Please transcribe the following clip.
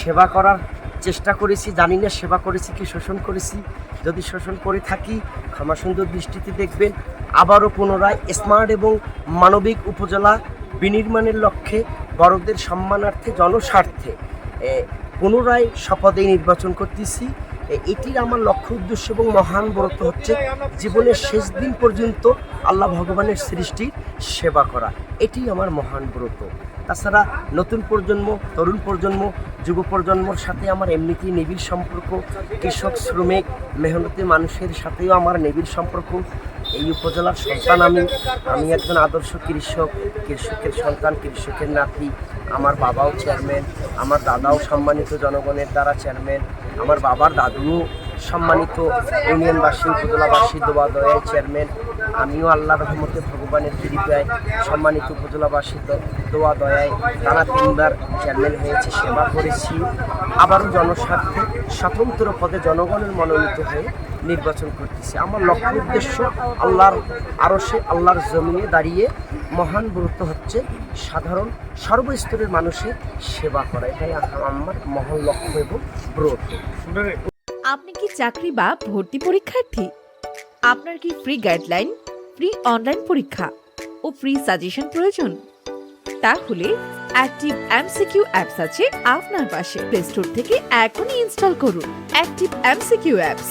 সেবা করার চেষ্টা করেছি, জানি না সেবা করেছি কি শোষণ করেছি। যদি শোষণ করে থাকি ক্ষমা সুন্দর দৃষ্টিতে দেখবেন। আবারও পুনরায় স্মার্ট এবং মানবিক উপজেলা বিনির্মাণের লক্ষ্যে বড়দের সম্মানার্থে জনস্বার্থে পুনরায় শপথে নির্বাচন করতেছি। এটির আমার লক্ষ্য উদ্দেশ্য এবং মহান ব্রত হচ্ছে জীবনের শেষ দিন পর্যন্ত আল্লাহ ভগবানের সৃষ্টির সেবা করা। এটি আমার মহান ব্রত। তাছাড়া নতুন প্রজন্ম, তরুণ প্রজন্ম, যুব প্রজন্মর সাথে আমার এমনিতেই নিবিড় সম্পর্ক। কৃষক, শ্রমিক, মেহনতি মানুষের সাথেও আমার নিবিড় সম্পর্ক। এই উপজেলার সন্তান আমি একজন আদর্শ কৃষক, কৃষকের সন্তান, কৃষকের নাতি। আমার বাবাও চেয়ারম্যান, আমার দাদাও সম্মানিত জনগণের দ্বারা চেয়ারম্যান, আমার বাবার দাদুও সম্মানিত ইউনিয়নবাসী, উপজেলাবাসী দোয়া দয়ায় চেয়ারম্যান। আমিও আল্লাহ রহমতে ভগবানের কৃপায় সম্মানিত উপজেলাবাসী দোয়া দয়ায় টানা 3বার চেয়ারম্যান হয়েছে, সেবা করেছি। আবারও জনস্বার্থে স্বতন্ত্র পদে জনগণের মনোনীত হয়ে নির্বাচন করতেছি। আমার লক্ষ্য উদ্দেশ্য আল্লাহর আরশে, আল্লাহর জমিনে দাঁড়িয়ে মহান ব্রত হচ্ছে সাধারণ সর্বস্তরের মানুষের সেবা করা। এটাই আমার মহান লক্ষ্য এবং ব্রত। আপনি কি চাকরি বা ভর্তি পরীক্ষার্থী? আপনার কি ফ্রি গাইডলাইন, ফ্রি অনলাইন পরীক্ষা ও ফ্রি সাজেশন প্রয়োজন? তাহলে অ্যাক্টিভ এমসিকিউ অ্যাপস আছে আপনার পাশে। প্লে স্টোর থেকে এখনই ইনস্টল করুন অ্যাক্টিভ এমসিকিউ অ্যাপস।